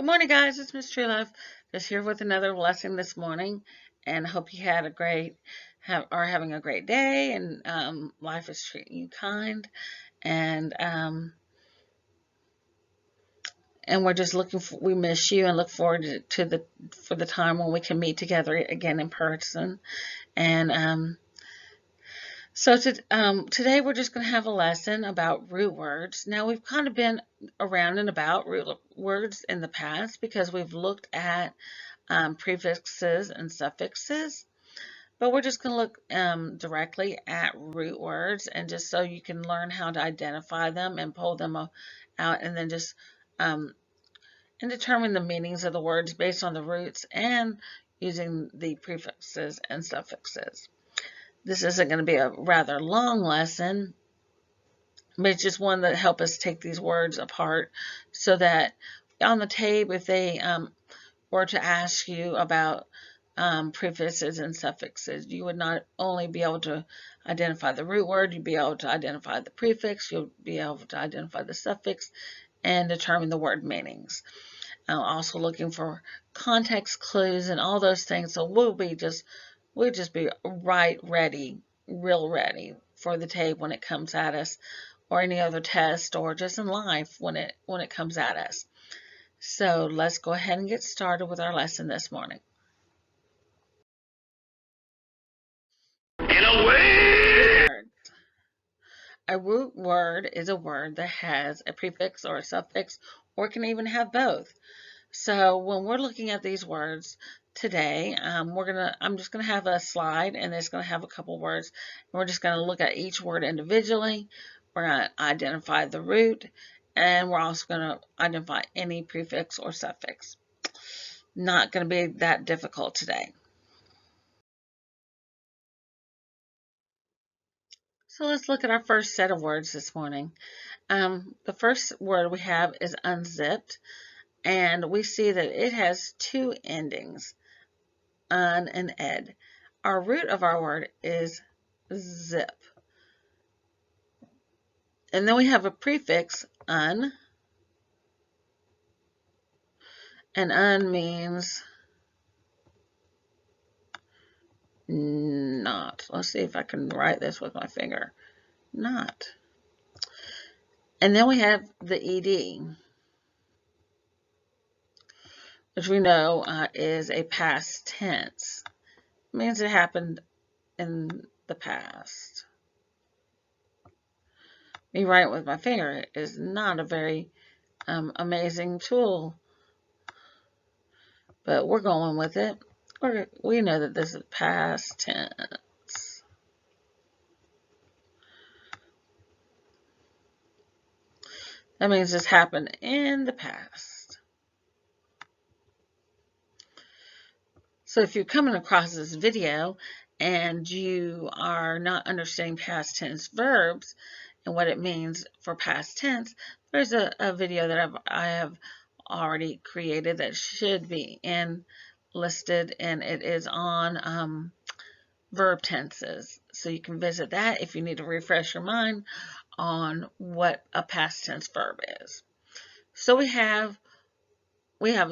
Good morning, guys. It's Miss Truelove, just here with another lesson this morning, and hope you had a are having a great day, and life is treating you kind, and um, and we're just we miss you and look forward to the time when we can meet together again in person, and today we're just going to have a lesson about root words. Now we've kind of been around and about root words in the past because we've looked at prefixes and suffixes, but we're just going to look directly at root words, and just so you can learn how to identify them and pull them out, and then just um, and determine the meanings of the words based on the roots and using the prefixes and suffixes. This isn't going to be a rather long lesson, but it's just one that help us take these words apart so that on the tape, if they were to ask you about prefixes and suffixes, you would not only be able to identify the root word, you'd be able to identify the prefix, you'll be able to identify the suffix, and determine the word meanings. Also looking for context clues and all those things. So we'll just be real ready for the tape when it comes at us, or any other test, or just in life when it comes at us. So let's go ahead and get started with our lesson this morning. In a way. A root word is a word that has a prefix or a suffix, or can even have both. So when we're looking at these words today, I'm just gonna have a slide, and it's gonna have a couple words, and we're just gonna look at each word individually. We're gonna identify the root, and we're also gonna identify any prefix or suffix. Not gonna be that difficult today. So let's look at our first set of words this morning. The first word we have is unzipped, and we see that it has two endings, un and ed. Our root of our word is zip. And then we have a prefix, un, and un means not. Let's see if I can write this with my finger. Not. And then we have the ed, which we know is a past tense. It means it happened in the past. Me writing with my finger is not a very amazing tool, but we're going with it. We know that this is past tense. That means this happened in the past. So if you're coming across this video and you are not understanding past tense verbs and what it means for past tense, there's a video that I have already created that should be listed, and it is on verb tenses. So you can visit that if you need to refresh your mind on what a past tense verb is. So we have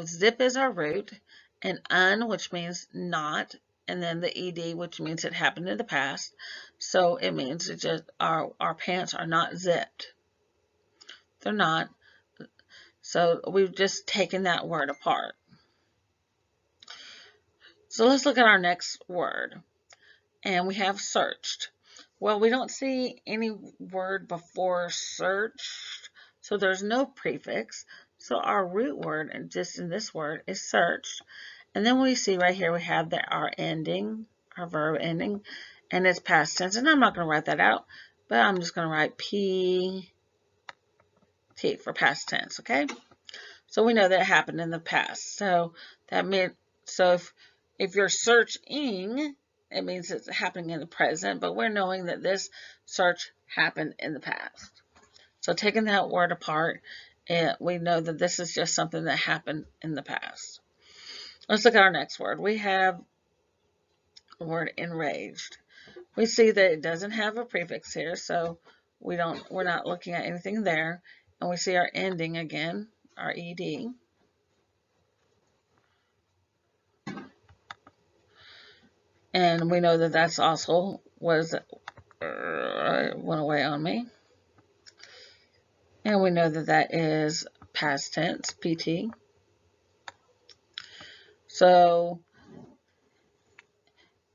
zip as our root, and un, which means not, and then the ed, which means it happened in the past. So it means it just our pants are not zipped. They're not. So we've just taken that word apart. So let's look at our next word. And we have searched. Well, we don't see any word before searched, so there's no prefix. So our root word, and just in this word, is searched. And then we see right here we have our ending, our verb ending, and it's past tense. And I'm not going to write that out, but I'm just going to write PT for past tense, okay? So we know that it happened in the past. So that meant, so if you're searching, it means it's happening in the present, but we're knowing that this search happened in the past. So taking that word apart, we know that this is just something that happened in the past. Let's look at our next word. We have the word enraged. We see that it doesn't have a prefix here, so we're not looking at anything there. And we see our ending again, our ed. And we know that that's also went away on me. And we know that that is past tense, PT. So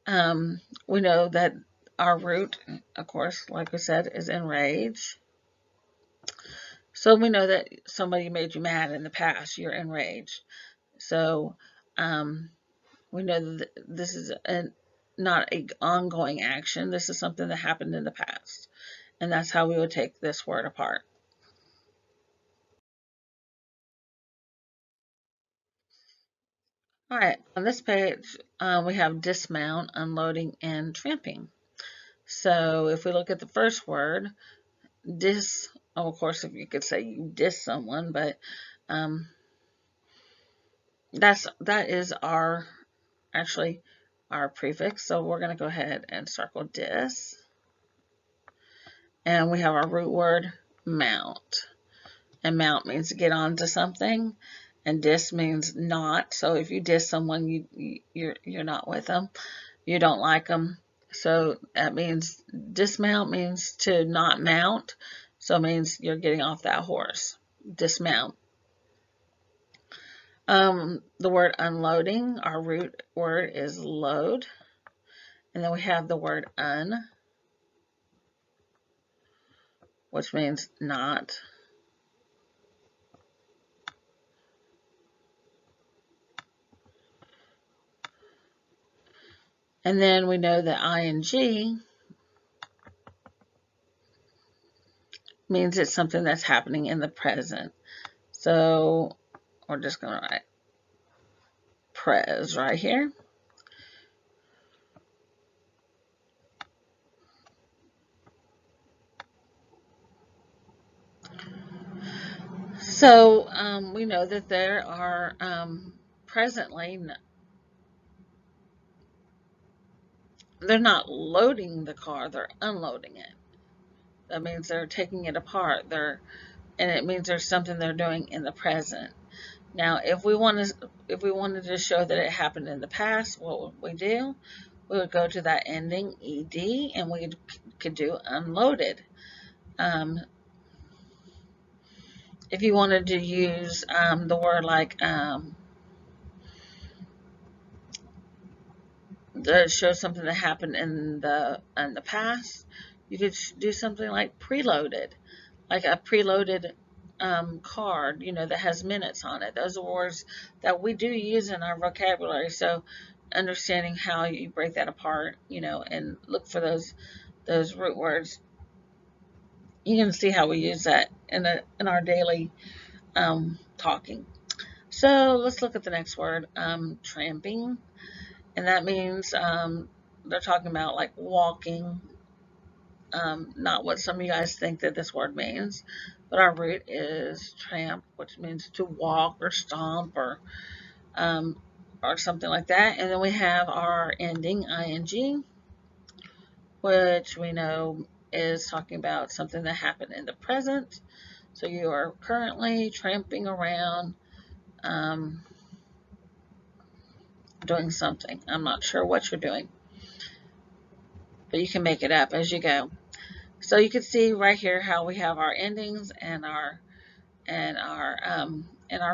we know that our root, of course, like we said, is enrage. So we know that somebody made you mad in the past. You're enraged. So we know that this is not an ongoing action. This is something that happened in the past. And that's how we would take this word apart. All right, on this page, we have dismount, unloading, and tramping. So if we look at the first word, of course, if you could say you diss someone, but that is actually our prefix. So we're going to go ahead and circle dis. And we have our root word mount. And mount means to get onto something, and diss means not. So if you diss someone, you're not with them, you don't like them. So that means dismount means to not mount. So it means you're getting off that horse. Dismount. The word unloading, our root word is load. And then we have the word un, which means not. And then we know that ing means it's something that's happening in the present. So we're just going to write pres right here. So we know that there are presently, they're not loading the car, they're unloading it. That means they're taking it apart. And it means there's something they're doing in the present. Now, if we wanted to show that it happened in the past, what would we do? We would go to that ending ed, and we could do unloaded. If you wanted to use the word like to show something that happened in the past, you could do something like preloaded, like a preloaded card, that has minutes on it. Those are words that we do use in our vocabulary. So understanding how you break that apart, and look for those root words, you can see how we use that in our daily talking. So let's look at the next word, tramping. And that means they're talking about like walking, not what some of you guys think that this word means, but our root is tramp, which means to walk or stomp or something like that. And then we have our ending ing, which we know is talking about something that happened in the present. So you are currently tramping around doing something. I'm not sure what you're doing, but you can make it up as you go. So you can see right here how we have our endings and our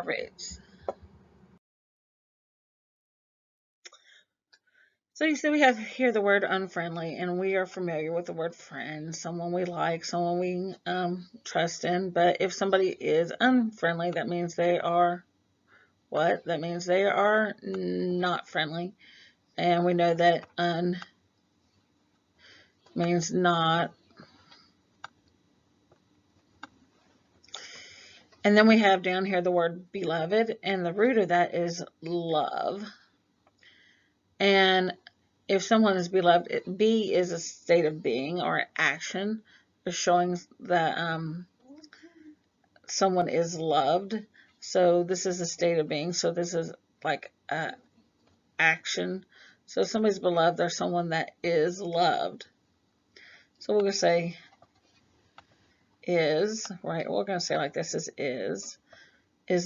roots. So you see we have here the word unfriendly, and we are familiar with the word friend, someone we like, someone we trust in. But if somebody is unfriendly, that means they are what? That means they are not friendly. And we know that un means not. And then we have down here the word beloved, and the root of that is love. And if someone is beloved, be is a state of being or action, showing that someone is loved. So this is a state of being. So this is like action. So if somebody's beloved, they're someone that is loved. So we're going to say is, right? We're going to say like this is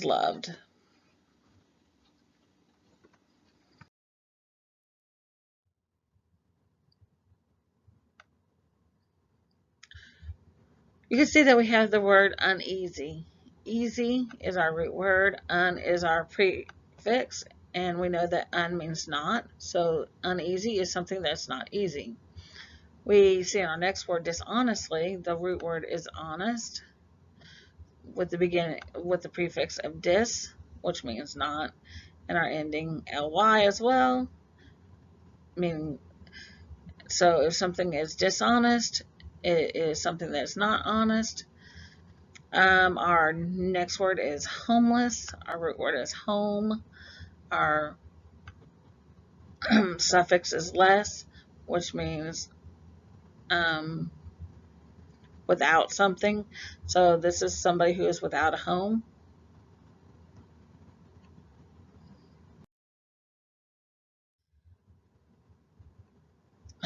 loved. You can see that we have the word uneasy. Easy is our root word, un is our prefix, and we know that un means not, so uneasy is something that's not easy. We see in our next word, dishonestly, the root word is honest, with the prefix of dis, which means not, and our ending ly as well, meaning, so if something is dishonest, it is something that's not honest. Our next word is homeless. Our root word is home. Our suffix is less, which means without something. So this is somebody who is without a home.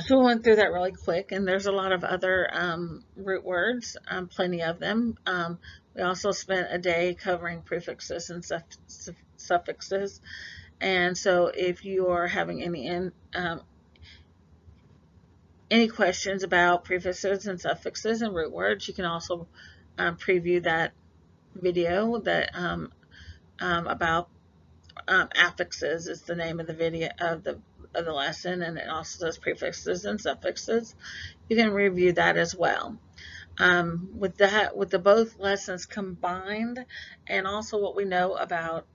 So we went through that really quick, and there's a lot of other root words, plenty of them. We also spent a day covering prefixes and suffixes. And so if you are having any questions about prefixes and suffixes and root words, you can also preview that video that about affixes is the name of the video of the lesson, and it also says prefixes and suffixes. You can review that as well. With the both lessons combined, and also what we know about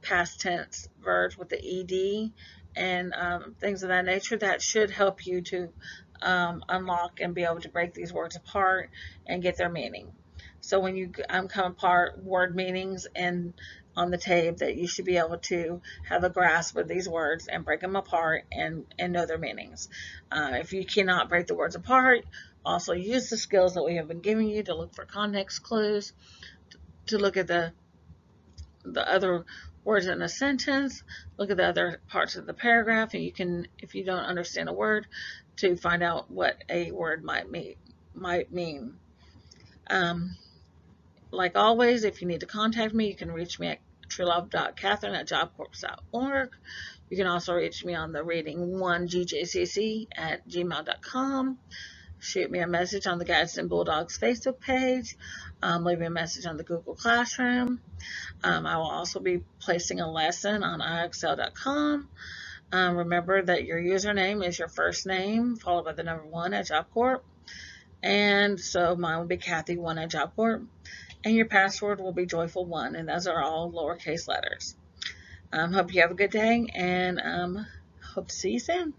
past tense verbs with the ed and things of that nature, that should help you to unlock and be able to break these words apart and get their meaning. So when you come apart word meanings and on the tape, that you should be able to have a grasp of these words and break them apart and know their meanings. If you cannot break the words apart, also use the skills that we have been giving you to look for context clues, to look at the other words in a sentence, look at the other parts of the paragraph, and you can, if you don't understand a word, to find out what a word might mean. Like always, if you need to contact me, you can reach me at truelove.catherine@jobcorps.org. You can also reach me on the reading1gjcc@gmail.com. Shoot me a message on the Gadsden Bulldogs Facebook page. Leave me a message on the Google Classroom. I will also be placing a lesson on IXL.com. Remember that your username is your first name followed by the number 1 at Job Corps. And so mine will be Kathy1 at Job Corps. And your password will be Joyful1, and those are all lowercase letters. Hope you have a good day, and hope to see you soon.